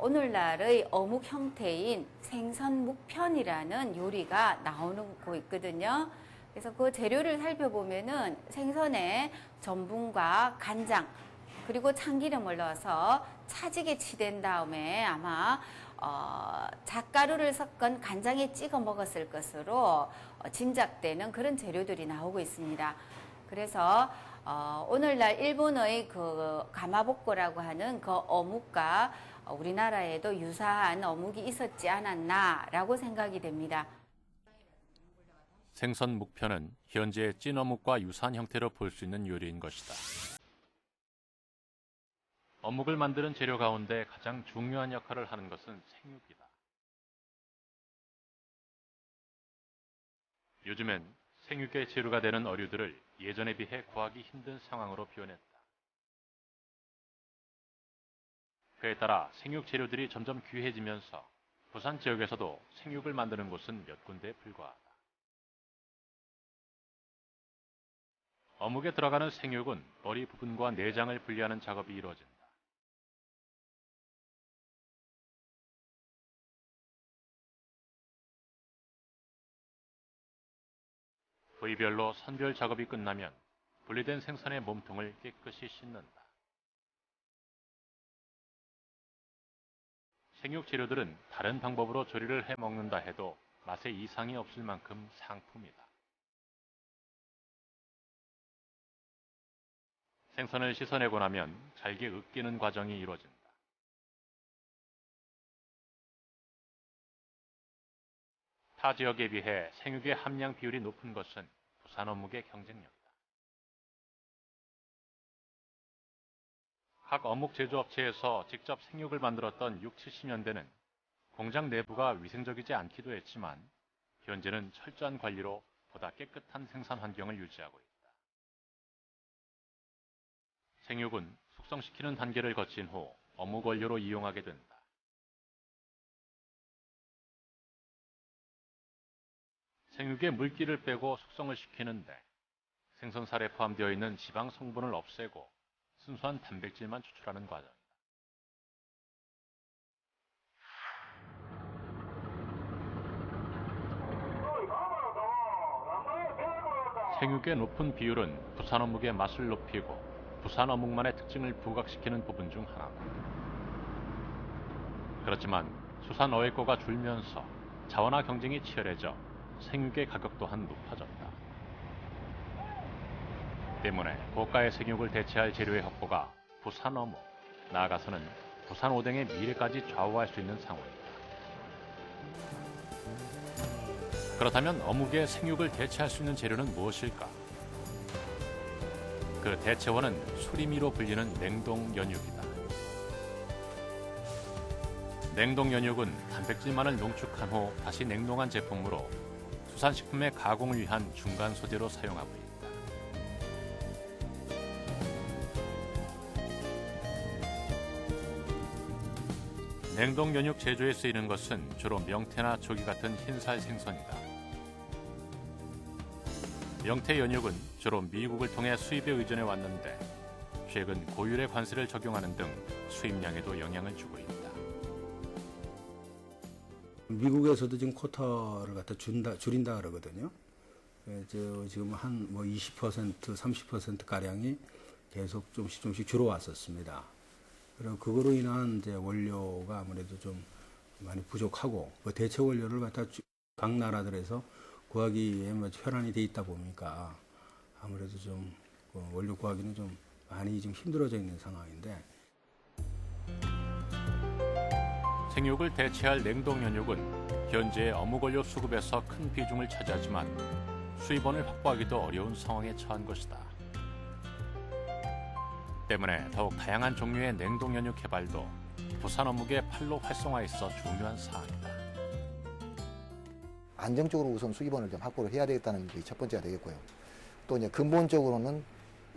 오늘날의 어묵 형태인 생선묵편이라는 요리가 나오고 있거든요. 그래서 그 재료를 살펴보면은 생선에 전분과 간장 그리고 참기름을 넣어서 차지게 치댄 다음에 아마 잣가루를 섞은 간장에 찍어 먹었을 것으로 짐작되는 그런 재료들이 나오고 있습니다. 그래서 오늘날 일본의 그 가마복고라고 하는 그 어묵과 우리나라에도 유사한 어묵이 있었지 않았나라고 생각이 됩니다. 생선 묵편은 현재 찐 어묵과 유사한 형태로 볼 수 있는 요리인 것이다. 어묵을 만드는 재료 가운데 가장 중요한 역할을 하는 것은 생육이다. 요즘엔 생육의 재료가 되는 어류들을 예전에 비해 구하기 힘든 상황으로 변했다. 그에 따라 생육 재료들이 점점 귀해지면서 부산 지역에서도 생육을 만드는 곳은 몇 군데에 불과하다. 어묵에 들어가는 생육은 머리 부분과 내장을 분리하는 작업이 이루어진다. 부위별로 선별 작업이 끝나면 분리된 생선의 몸통을 깨끗이 씻는다. 생육 재료들은 다른 방법으로 조리를 해 먹는다 해도 맛에 이상이 없을 만큼 상품이다. 생선을 씻어내고 나면 잘게 으깨는 과정이 이루어진다. 타 지역에 비해 생육의 함량 비율이 높은 것은 부산 어묵의 경쟁력이다. 각 어묵 제조업체에서 직접 생육을 만들었던 6, 70년대는 공장 내부가 위생적이지 않기도 했지만 현재는 철저한 관리로 보다 깨끗한 생산 환경을 유지하고 있다. 생육은 숙성시키는 단계를 거친 후 어묵 원료로 이용하게 된다. 생육의 물기를 빼고 숙성을 시키는데 생선살에 포함되어 있는 지방 성분을 없애고 순수한 단백질만 추출하는 과정이다. 생육의 높은 비율은 부산 어묵의 맛을 높이고 부산 어묵만의 특징을 부각시키는 부분 중 하나다. 그렇지만 수산 어획고가 줄면서 자원화 경쟁이 치열해져 생육의 가격 또한 높아졌다. 때문에 고가의 생육을 대체할 재료의 확보가 부산 어묵, 나아가서는 부산 오뎅의 미래까지 좌우할 수 있는 상황이다. 그렇다면 어묵의 생육을 대체할 수 있는 재료는 무엇일까? 그 대체원은 수리미로 불리는 냉동 연육이다. 냉동 연육은 단백질만을 농축한 후 다시 냉동한 제품으로 수산식품의 가공을 위한 중간 소재로 사용하고 있다. 냉동 연육 제조에 쓰이는 것은 주로 명태나 조기 같은 흰살 생선이다. 명태 연육은 주로 미국을 통해 수입에 의존해 왔는데 최근 고율의 관세를 적용하는 등 수입량에도 영향을 주고 있다. 미국에서도 지금 쿼터를 갖다 줄인다 그러거든요. 지금 한 20%, 30% 가량이 계속 조금씩 줄어왔었습니다. 그리고 그거로 인한 이제 원료가 아무래도 좀 많이 부족하고 그 대체 원료를 갖다 각 나라들에서 구하기에 혈안이 돼 있다 보니까 아무래도 좀 원료 구하기는 좀 많이 좀 힘들어져 있는 상황인데. 생육을 대체할 냉동 연육은 현재 어묵 원료 수급에서 큰 비중을 차지하지만 수입원을 확보하기도 어려운 상황에 처한 것이다. 때문에 더욱 다양한 종류의 냉동 연육 개발도 부산 어묵의 팔로 활성화에 있어 중요한 사안이다. 안정적으로 우선 수입원을 좀 확보를 해야 되겠다는 게 첫 번째가 되겠고요. 또 이제 근본적으로는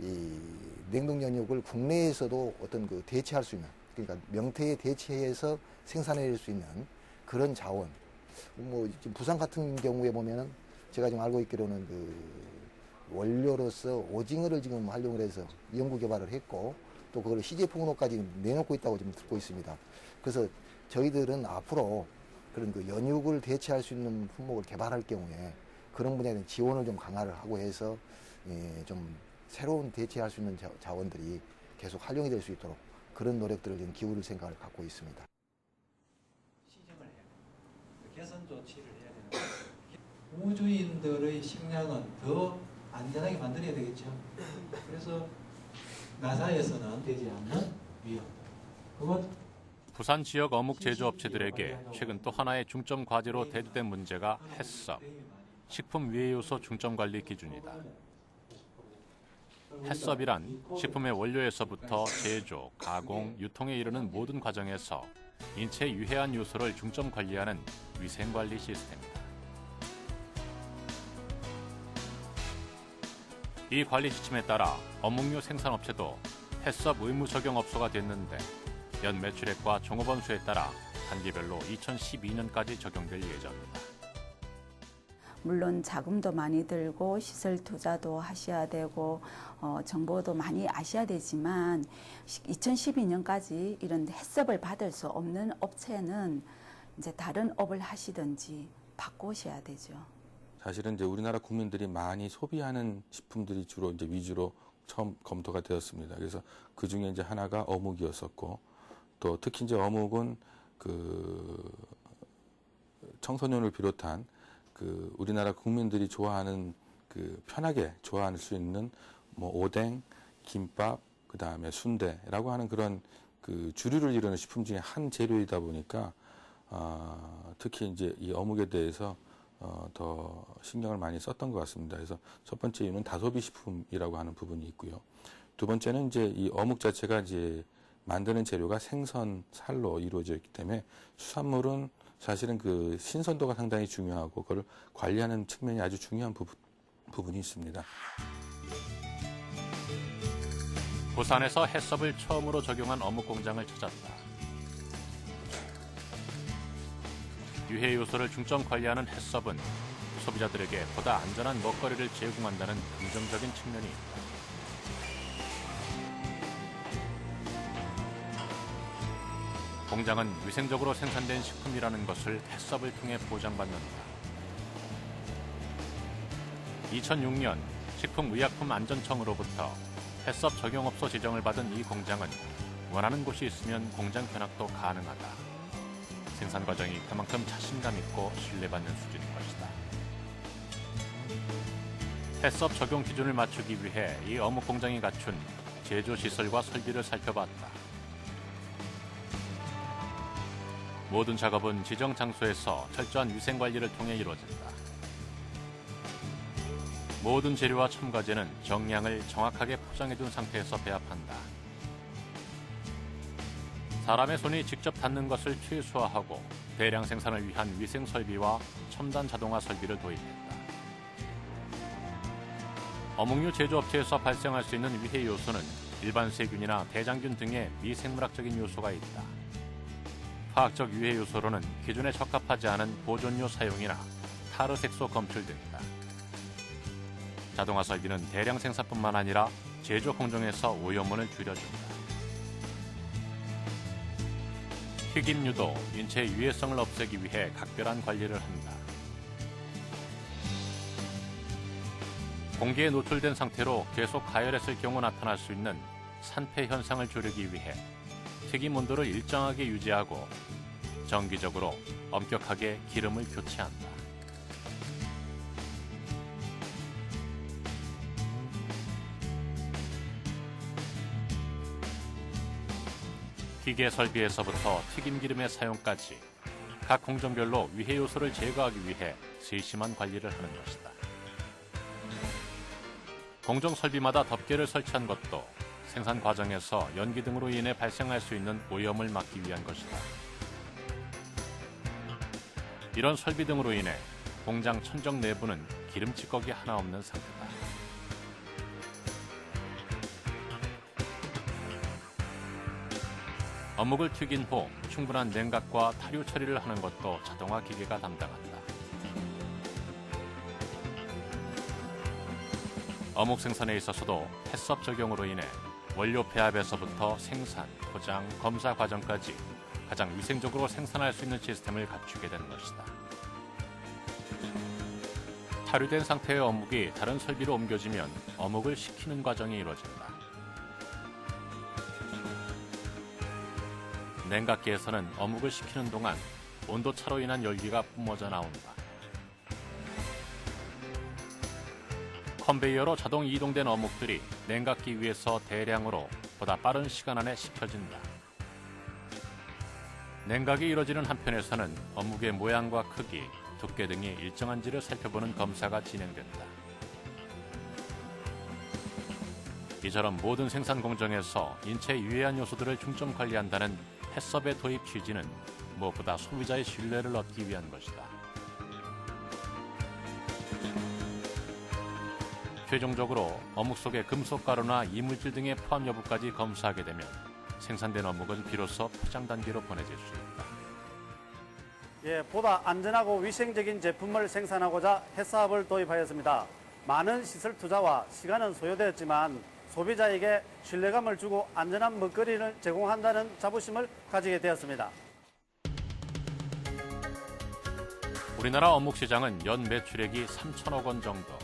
이 냉동 연육을 국내에서도 어떤 그 대체할 수 있는, 그러니까 명태에 대체해서 생산해낼 수 있는 그런 자원. 지금 부산 같은 경우에 보면은 제가 지금 알고 있기로는 그 원료로서 오징어를 지금 활용을 해서 연구 개발을 했고 또 그걸 시제품으로까지 내놓고 있다고 지금 듣고 있습니다. 그래서 저희들은 앞으로 그런 그 연육을 대체할 수 있는 품목을 개발할 경우에 그런 분야에 대한 지원을 좀 강화를 하고 해서 좀 새로운 대체할 수 있는 자원들이 계속 활용이 될 수 있도록 그런 노력들을 지금 기울일 생각을 갖고 있습니다. 시정을 해야 돼요. 개선 조치를 해야 되는 거예요. 우주인들의 식량은 더 안전하게 만들어야 되겠죠. 그래서 나사에서는 되지 않는 위험. 그것 부산 지역 어묵 제조업체들에게 최근 또 하나의 중점 과제로 대두된 문제가 햇섭, 식품 위해 요소 중점 관리 기준이다. 햇섭이란 식품의 원료에서부터 제조, 가공, 유통에 이르는 모든 과정에서 인체에 유해한 요소를 중점 관리하는 위생관리 시스템이다. 이 관리 지침에 따라 어묵류 생산업체도 햇섭 의무 적용 업소가 됐는데 연 매출액과 종업원 수에 따라 단계별로 2012년까지 적용될 예정입니다. 물론 자금도 많이 들고 시설 투자도 하셔야 되고 정보도 많이 아셔야 되지만 2012년까지 이런 햇섭을 받을 수 없는 업체는 이제 다른 업을 하시든지 바꾸셔야 되죠. 사실은 이제 우리나라 국민들이 많이 소비하는 식품들이 주로 이제 위주로 처음 검토가 되었습니다. 그래서 그 중에 이제 하나가 어묵이었었고, 또 특히 이제 어묵은 그 청소년을 비롯한 그 우리나라 국민들이 좋아하는 그 편하게 좋아할 수 있는 뭐 오뎅, 김밥, 그 다음에 순대라고 하는 그런 그 주류를 이루는 식품 중에 한 재료이다 보니까 특히 이제 이 어묵에 대해서 더 신경을 많이 썼던 것 같습니다. 그래서 첫 번째 이유는 다소비 식품이라고 하는 부분이 있고요. 두 번째는 이제 이 어묵 자체가 이제 만드는 재료가 생선, 살로 이루어져 있기 때문에 수산물은 사실은 그 신선도가 상당히 중요하고 그걸 관리하는 측면이 아주 중요한 부분이 있습니다. 부산에서 햇섭을 처음으로 적용한 어묵 공장을 찾았다. 유해 요소를 중점 관리하는 햇섭은 소비자들에게 보다 안전한 먹거리를 제공한다는 긍정적인 측면이 있다. 공장은 위생적으로 생산된 식품이라는 것을 햇섭을 통해 보장받는다. 2006년 식품의약품안전청으로부터 햇섭 적용업소 지정을 받은 이 공장은 원하는 곳이 있으면 공장 견학도 가능하다. 생산 과정이 그만큼 자신감 있고 신뢰받는 수준인 것이다. 햇섭 적용 기준을 맞추기 위해 이 어묵 공장이 갖춘 제조 시설과 설비를 살펴봤다. 모든 작업은 지정 장소에서 철저한 위생 관리를 통해 이루어진다. 모든 재료와 첨가제는 정량을 정확하게 포장해둔 상태에서 배합한다. 사람의 손이 직접 닿는 것을 최소화하고 대량 생산을 위한 위생 설비와 첨단 자동화 설비를 도입했다. 어묵류 제조업체에서 발생할 수 있는 위해 요소는 일반 세균이나 대장균 등의 미생물학적인 요소가 있다. 화학적 유해 요소로는 기준에 적합하지 않은 보존료 사용이나 타르색소 검출 등이다. 자동화 설비는 대량 생산뿐만 아니라 제조 공정에서 오염물을 줄여준다. 튀김류도 인체 유해성을 없애기 위해 각별한 관리를 한다. 공기에 노출된 상태로 계속 가열했을 경우 나타날 수 있는 산패 현상을 줄이기 위해 튀김 온도를 일정하게 유지하고 정기적으로 엄격하게 기름을 교체한다. 기계 설비에서부터 튀김 기름의 사용까지 각 공정별로 위해 요소를 제거하기 위해 세심한 관리를 하는 것이다. 공정 설비마다 덮개를 설치한 것도 생산 과정에서 연기 등으로 인해 발생할 수 있는 오염을 막기 위한 것이다. 이런 설비 등으로 인해 공장 천정 내부는 기름 찌꺼기 하나 없는 상태다. 어묵을 튀긴 후 충분한 냉각과 타류 처리를 하는 것도 자동화 기계가 담당한다. 어묵 생산에 있어서도 햇섭 적용으로 인해 원료 배합에서부터 생산, 포장, 검사 과정까지 가장 위생적으로 생산할 수 있는 시스템을 갖추게 된 것이다. 타류된 상태의 어묵이 다른 설비로 옮겨지면 어묵을 식히는 과정이 이루어진다. 냉각기에서는 어묵을 식히는 동안 온도차로 인한 열기가 뿜어져 나온다. 컨베이어로 자동 이동된 어묵들이 냉각기 위에서 대량으로 보다 빠른 시간 안에 식혀진다. 냉각이 이루어지는 한편에서는 어묵의 모양과 크기, 두께 등이 일정한지를 살펴보는 검사가 진행된다. 이처럼 모든 생산 공정에서 인체에 유해한 요소들을 중점 관리한다는 햇섭의 도입 취지는 무엇보다 소비자의 신뢰를 얻기 위한 것이다. 최종적으로 어묵 속의 금속 가루나 이물질 등의 포함 여부까지 검사하게 되면 생산된 어묵은 비로소 포장 단계로 보내질 수 있다. 예, 보다 안전하고 위생적인 제품을 생산하고자 햇사업을 도입하였습니다. 많은 시설 투자와 시간은 소요되었지만 소비자에게 신뢰감을 주고 안전한 먹거리를 제공한다는 자부심을 가지게 되었습니다. 우리나라 어묵 시장은 연 매출액이 3천억 원 정도.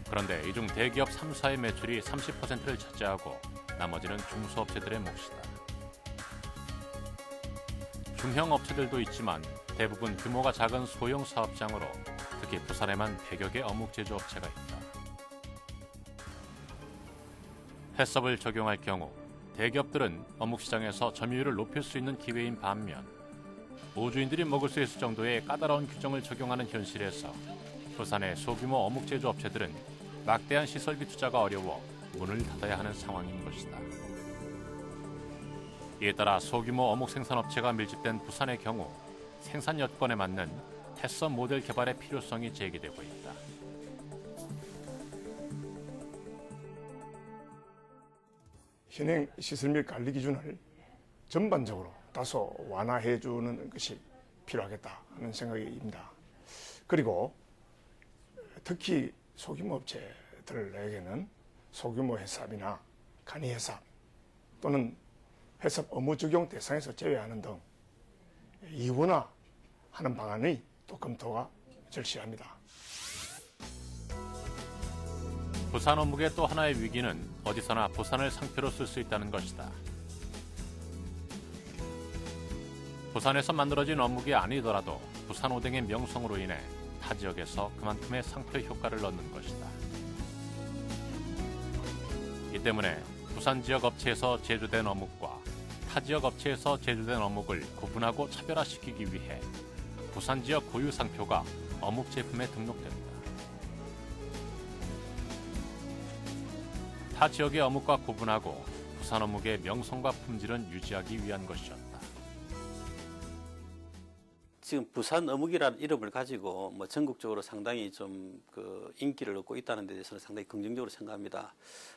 그런데 이 중 대기업 3사의 매출이 30%를 차지하고 나머지는 중소업체들의 몫이다. 중형 업체들도 있지만 대부분 규모가 작은 소형 사업장으로 특히 부산에만 100여 개 어묵 제조업체가 있다. 햇섭을 적용할 경우 대기업들은 어묵 시장에서 점유율을 높일 수 있는 기회인 반면 모주인들이 먹을 수 있을 정도의 까다로운 규정을 적용하는 현실에서 부산의 소규모 어묵 제조업체들은 막대한 시설비 투자가 어려워 문을 닫아야 하는 상황인 것이다. 이에 따라 소규모 어묵 생산업체가 밀집된 부산의 경우 생산 여건에 맞는 햇섭 모델 개발의 필요성이 제기되고 있다. 현행 시설 및 관리 기준을 전반적으로 다소 완화해주는 것이 필요하겠다 하는 생각입니다. 그리고 특히 소규모 업체들에게는 소규모 햇삽이나 간이 햇삽 또는 햇삽 업무 적용 대상에서 제외하는 등 이원화하는 방안이 또 검토가 절실합니다. 부산 어묵의 또 하나의 위기는 어디서나 부산을 상표로 쓸 수 있다는 것이다. 부산에서 만들어진 어묵이 아니더라도 부산 오뎅의 명성으로 인해 타 지역에서 그만큼의 상표 효과를 얻는 것이다. 이 때문에 부산 지역 업체에서 제조된 어묵과 타 지역 업체에서 제조된 어묵을 구분하고 차별화시키기 위해 부산 지역 고유 상표가 어묵 제품에 등록된다. 타 지역의 어묵과 구분하고 부산 어묵의 명성과 품질은 유지하기 위한 것이었다. 지금 부산 어묵이라는 이름을 가지고 뭐 전국적으로 상당히 좀 그 인기를 얻고 있다는 데 대해서는 상당히 긍정적으로 생각합니다.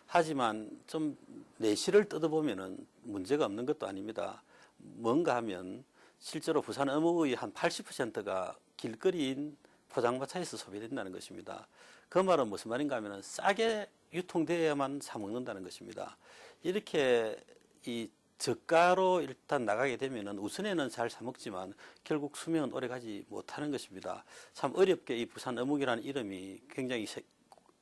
하지만 좀 내실을 뜯어보면은 문제가 없는 것도 아닙니다. 뭔가 하면 실제로 부산 어묵의 한 80%가 길거리인 포장마차에서 소비된다는 것입니다. 그 말은 무슨 말인가 하면 싸게 유통되어야만 사 먹는다는 것입니다. 이렇게 이 저가로 일단 나가게 되면은 우선에는 잘 사 먹지만 결국 수명은 오래 가지 못하는 것입니다. 참 어렵게 이 부산 어묵이라는 이름이 굉장히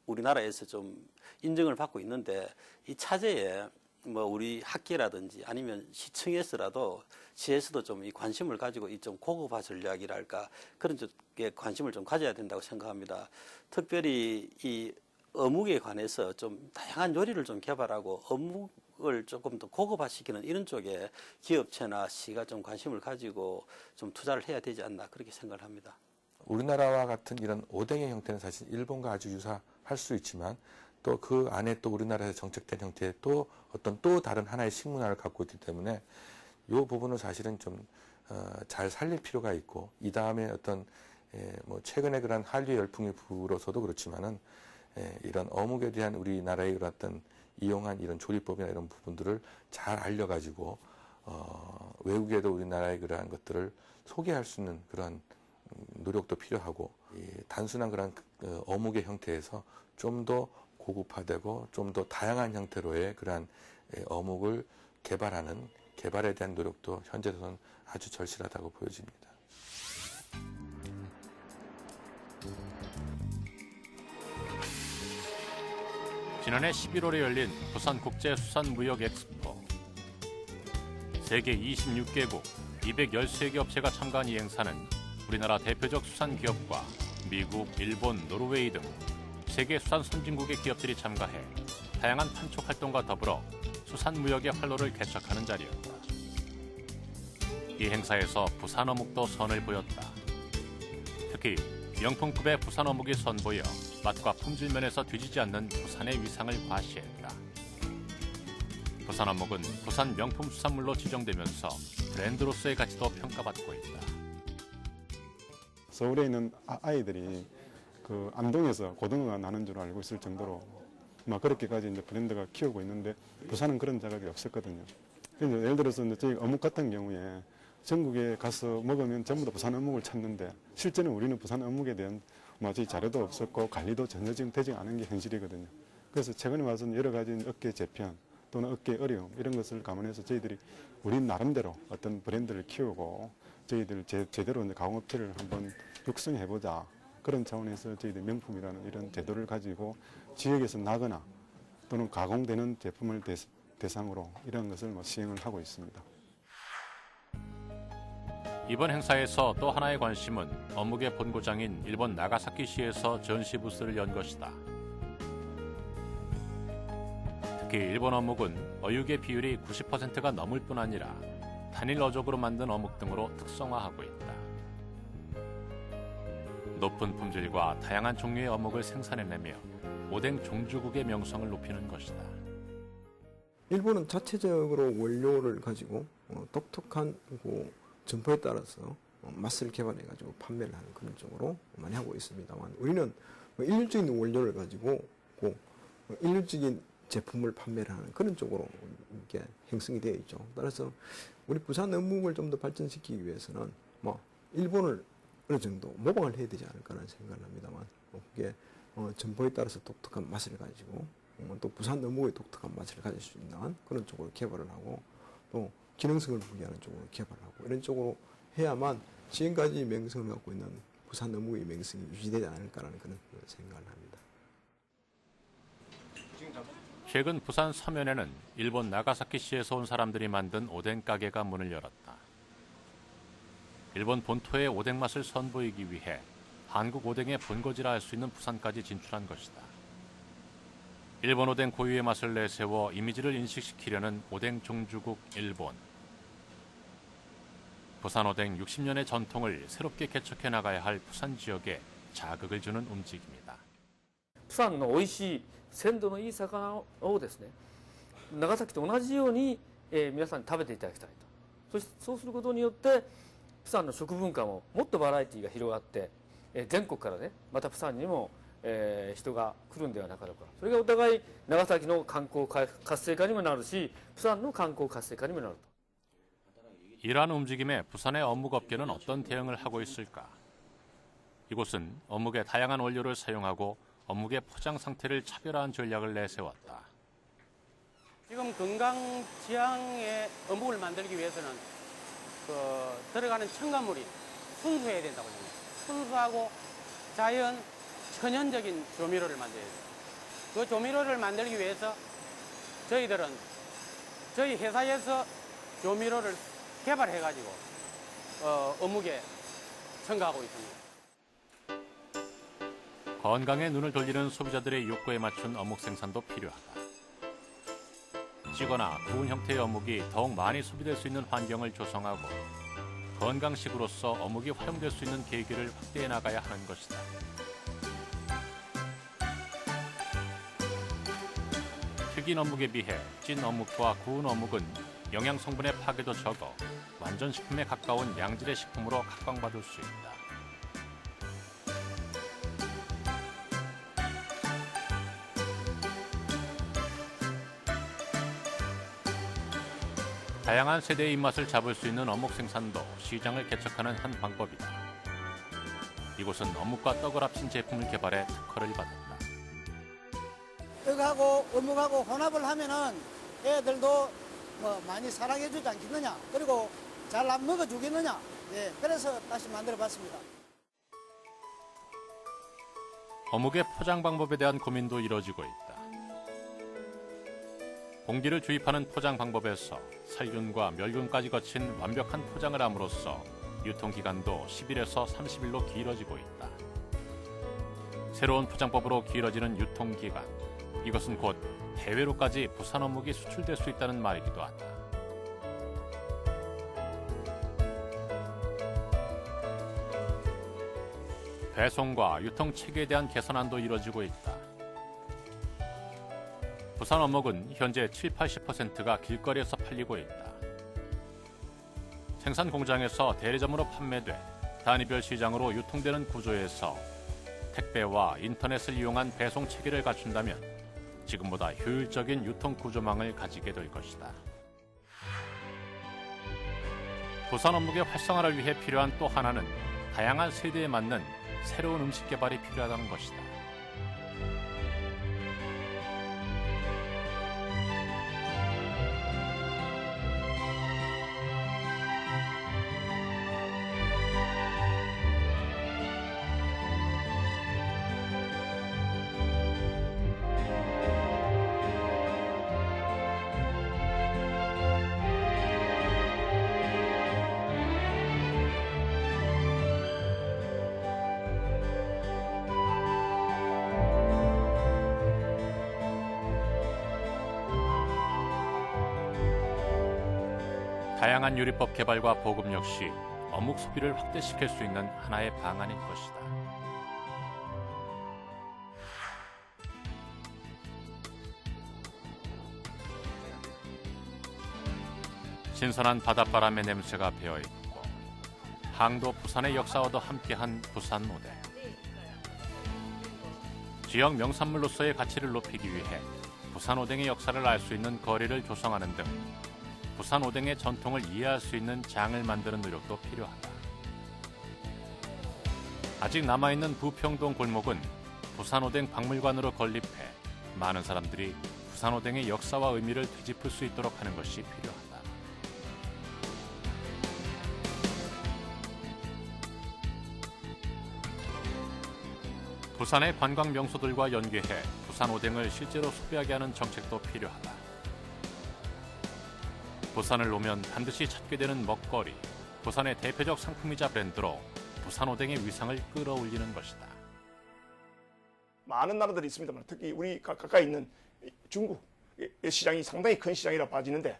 우리나라에서 좀 인정을 받고 있는데 이 차제에 뭐 우리 학계라든지 아니면 시청에서라도 시에서도 좀 이 관심을 가지고 이 좀 고급화 전략이랄까 그런 쪽에 관심을 좀 가져야 된다고 생각합니다. 특별히 이 어묵에 관해서 좀 다양한 요리를 좀 개발하고 어묵을 조금 더 고급화시키는 이런 쪽에 기업체나 시가 좀 관심을 가지고 좀 투자를 해야 되지 않나 그렇게 생각을 합니다. 우리나라와 같은 이런 오뎅의 형태는 사실 일본과 아주 유사할 수 있지만 또 그 안에 또 우리나라에서 정착된 형태의 또 어떤 또 다른 하나의 식문화를 갖고 있기 때문에 이 부분을 사실은 좀 잘 살릴 필요가 있고 이 다음에 어떤 뭐 최근에 그런 한류 열풍이 불어서도 그렇지만은 이런 어묵에 대한 우리나라의 어떤 이용한 이런 조리법이나 이런 부분들을 잘 알려가지고 외국에도 우리나라의 그러한 것들을 소개할 수 있는 그런 노력도 필요하고 단순한 그런 어묵의 형태에서 좀 더 고급화되고 좀 더 다양한 형태로의 그러한 어묵을 개발에 대한 노력도 현재로서는 아주 절실하다고 보여집니다. 지난해 11월에 열린 부산국제수산무역엑스포. 세계 26개국 213개 업체가 참가한 이 행사는 우리나라 대표적 수산기업과 미국, 일본, 노르웨이 등 세계 수산 선진국의 기업들이 참가해 다양한 판촉 활동과 더불어 수산무역의 활로를 개척하는 자리였다. 이 행사에서 부산 어묵도 선을 보였다. 특히 명품급의 부산 어묵이 선보여 맛과 품질 면에서 뒤지지 않는 부산의 위상을 과시했다. 부산 어묵은 부산 명품 수산물로 지정되면서 브랜드로서의 가치도 평가받고 있다. 서울에 있는 아이들이 그 안동에서 고등어가 나는 줄 알고 있을 정도로 막 그렇게까지 이제 브랜드가 키우고 있는데 부산은 그런 자각이 없었거든요. 그래서 예를 들어서 이제 저희 어묵 같은 경우에 전국에 가서 먹으면 전부 다 부산 어묵을 찾는데 실제는 우리는 부산 어묵에 대한 저희 자료도 없었고 관리도 전혀 지금 되지 않은 게 현실이거든요. 그래서 최근에 와서는 여러 가지 업계 재편 또는 업계 어려움 이런 것을 감안해서 저희들이 우리 나름대로 어떤 브랜드를 키우고 저희들 제대로 이제 가공업체를 한번 육성해보자. 그런 차원에서 저희들 명품이라는 이런 제도를 가지고 지역에서 나거나 또는 가공되는 제품을 대상으로 이런 것을 시행을 하고 있습니다. 이번 행사에서 또 하나의 관심은 어묵의 본고장인 일본 나가사키시에서 전시 부스를 연 것이다. 특히 일본 어묵은 어육의 비율이 90%가 넘을 뿐 아니라 단일 어족으로 만든 어묵 등으로 특성화하고 있다. 높은 품질과 다양한 종류의 어묵을 생산해내며 오뎅 종주국의 명성을 높이는 것이다. 일본은 자체적으로 원료를 가지고 독특한 점포에 따라서 맛을 개발해가지고 판매를 하는 그런 쪽으로 많이 하고 있습니다만 우리는 일률적인 원료를 가지고 일률적인 제품을 판매를 하는 그런 쪽으로 이렇게 형성이 되어 있죠. 따라서 우리 부산 어묵을 좀 더 발전시키기 위해서는 일본을 어느 정도 모방을 해야 되지 않을까라는 생각을 합니다만 그게 점포에 따라서 독특한 맛을 가지고 또 부산 어묵의 독특한 맛을 가질 수 있는 그런 쪽으로 개발을 하고 또 기능성을 부여하는 쪽으로 개발하고 이런 쪽으로 해야만 지금까지 명성을 갖고 있는 부산 어묵의 명성이 유지되지 않을까라는 그런 생각을 합니다. 최근 부산 서면에는 일본 나가사키시에서 온 사람들이 만든 오뎅 가게가 문을 열었다. 일본 본토의 오뎅 맛을 선보이기 위해 한국 오뎅의 본거지라 할 수 있는 부산까지 진출한 것이다. 일본 오뎅 고유의 맛을 내세워 이미지를 인식시키려는 오뎅 종주국 일본. 부산 오뎅 60년의 전통을 새롭게 개척해 나가야 할 부산 지역에 자극을 주는 움직임이다. プサンの美味しい鮮度のいい魚をですね長崎と同じように、皆さんに食べていただきたいとそうすることによってプサンの食文化ももっとバラエティが広がって、全国からねまたプサンにも、人が来るんではなかろうかそれがお互い長崎の観光活性化にもなるしプサンの観光活性化にもなると 이러한 움직임에 부산의 어묵업계는 어떤 대응을 하고 있을까? 이곳은 어묵의 다양한 원료를 사용하고 어묵의 포장 상태를 차별화한 전략을 내세웠다. 지금 건강 지향의 어묵을 만들기 위해서는 들어가는 첨가물이 순수해야 된다고 생각합니다. 순수하고 자연 천연적인 조미료를 만들어야 돼요. 그 조미료를 만들기 위해서 저희들은 저희 회사에서 조미료를 개발해가지고 어묵에 첨가하고 있습니다. 건강에 눈을 돌리는 소비자들의 욕구에 맞춘 어묵 생산도 필요하다. 찌거나 구운 형태의 어묵이 더욱 많이 소비될 수 있는 환경을 조성하고 건강식으로서 어묵이 활용될 수 있는 계기를 확대해 나가야 하는 것이다. 튀긴 어묵에 비해 찐 어묵과 구운 어묵은 영양 성분의 파괴도 적어 완전 식품에 가까운 양질의 식품으로 각광받을 수 있다. 다양한 세대의 입맛을 잡을 수 있는 어묵 생산도 시장을 개척하는 한 방법이다. 이곳은 어묵과 떡을 합친 제품을 개발해 특허를 받았다. 떡하고 어묵하고 혼합을 하면은 애들도 많이 사랑해주지 않겠느냐, 그리고 잘 안 먹어주겠느냐, 그래서 다시 만들어봤습니다. 어묵의 포장 방법에 대한 고민도 이뤄지고 있다. 공기를 주입하는 포장 방법에서 살균과 멸균까지 거친 완벽한 포장을 함으로써 유통기간도 10일에서 30일로 길어지고 있다. 새로운 포장법으로 길어지는 유통기간, 이것은 곧 해외로까지 부산 어묵이 수출될 수 있다는 말이기도 하다. 배송과 유통 체계에 대한 개선안도 이뤄지고 있다. 부산 어묵은 현재 70~80%가 길거리에서 팔리고 있다. 생산 공장에서 대리점으로 판매돼 단위별 시장으로 유통되는 구조에서 택배와 인터넷을 이용한 배송 체계를 갖춘다면 지금보다 효율적인 유통 구조망을 가지게 될 것이다. 부산 어묵의 활성화를 위해 필요한 또 하나는 다양한 세대에 맞는 새로운 음식 개발이 필요하다는 것이다. 다양한 요리법 개발과 보급 역시 어묵 소비를 확대시킬 수 있는 하나의 방안일 것이다. 신선한 바닷바람의 냄새가 배어있고 항도 부산의 역사와도 함께한 부산 오뎅. 지역 명산물로서의 가치를 높이기 위해 부산 오뎅의 역사를 알 수 있는 거리를 조성하는 등 부산 오뎅의 전통을 이해할 수 있는 장을 만드는 노력도 필요하다. 아직 남아있는 부평동 골목은 부산 오뎅 박물관으로 건립해 많은 사람들이 부산 오뎅의 역사와 의미를 되짚을 수 있도록 하는 것이 필요하다. 부산의 관광 명소들과 연계해 부산 오뎅을 실제로 소비하게 하는 정책도 필요하다. 부산을 오면 반드시 찾게 되는 먹거리, 부산의 대표적 상품이자 브랜드로 부산 오뎅의 위상을 끌어올리는 것이다. 많은 나라들이 있습니다만 특히 우리 가까이 있는 중국 시장이 상당히 큰 시장이라 봐지는데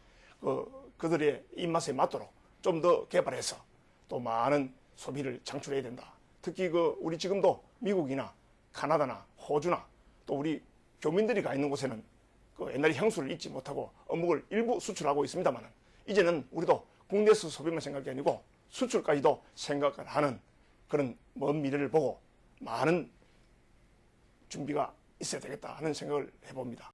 그들의 입맛에 맞도록 좀 더 개발해서 또 많은 소비를 창출해야 된다. 특히 우리 지금도 미국이나 카나다나 호주나 또 우리 교민들이 가 있는 곳에는 옛날에 향수를 잊지 못하고 어묵을 일부 수출하고 있습니다만 이제는 우리도 국내에서 소비만 생각이 아니고 수출까지도 생각을 하는 그런 먼 미래를 보고 많은 준비가 있어야 되겠다 하는 생각을 해봅니다.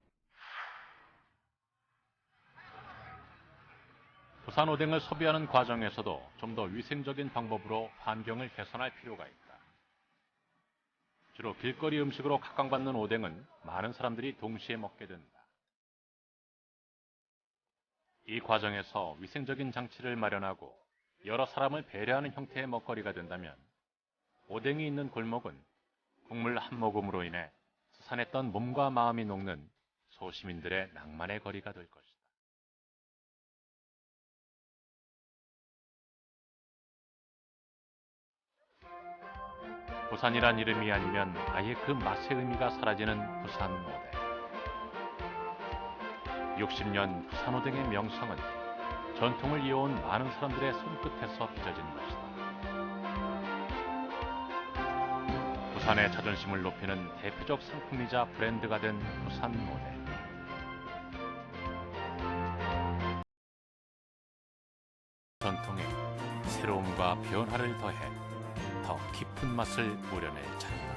부산 오뎅을 소비하는 과정에서도 좀 더 위생적인 방법으로 환경을 개선할 필요가 있다. 주로 길거리 음식으로 각광받는 오뎅은 많은 사람들이 동시에 먹게 된다. 이 과정에서 위생적인 장치를 마련하고 여러 사람을 배려하는 형태의 먹거리가 된다면 오뎅이 있는 골목은 국물 한 모금으로 인해 수산했던 몸과 마음이 녹는 소시민들의 낭만의 거리가 될 것이다. 부산이란 이름이 아니면 아예 그 맛의 의미가 사라지는 부산 오뎅. 60년 부산 오뎅의 명성은 전통을 이어온 많은 사람들의 손끝에서 빚어진 것이다. 부산의 자존심을 높이는 대표적 상품이자 브랜드가 된 부산 오뎅. 전통에 새로움과 변화를 더해 더 깊은 맛을 우려낼 차례다.